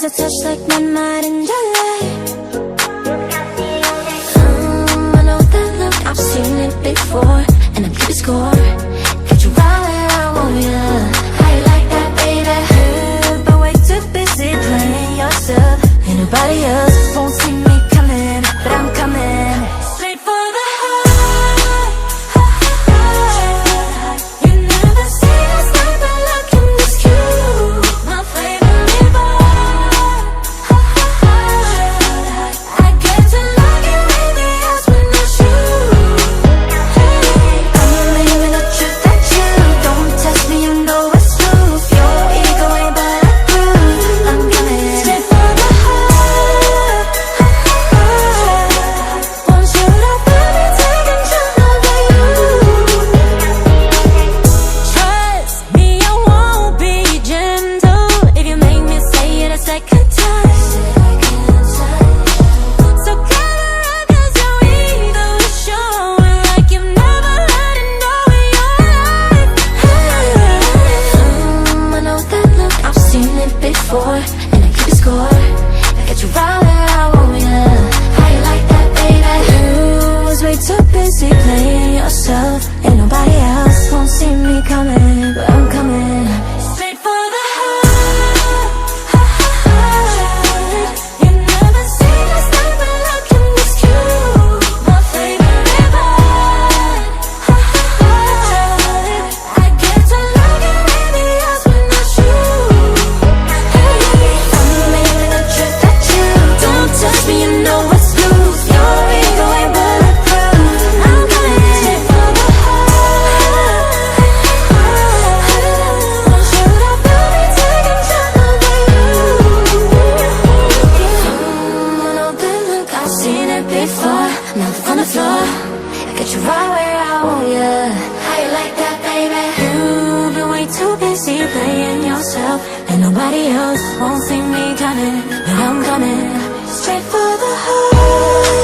Cause I touch like my mind in July. I know that look, I've seen it before, and I'm keeping score. Got you right where I want ya. How you like that, baby? But way too busy playing yourself, and nobody else won't see me coming, but I'm coming straight for the heart. You never see us like I look in this cute, my favorite bar. I get to looking in the eyes when I shoot. I'm believing the truth that you don't test me, you know it's truth. Your ego ain't bulletproof. I'm coming straight for the heart. Won't you let me take control of you? Trust me, I won't be gentle if you make me say it a second time. So cover up, cause your ego is showing like you've never had enough in your life. I know that look, I've seen it before, and I keep it score. I got you right where I want ya. How you like that, baby? You was way too busy playing yourself, and nobody else won't see me coming, but I'm coming straight for the heart. You never seen us like we look in this cute, my favorite bar. I get to looking in the eyes when I shoot. I'm believing the truth that you don't touch me, you know it's loose. Your ego ain't bulletproof. I'm coming straight for the heart. Won't you let me take control of you? I know that look, I've seen it before. Now on the floor, I got you right where I want ya. How you like that, baby? You've been way too busy playing yourself, and nobody else won't see me coming, but I'm coming straight for the heart.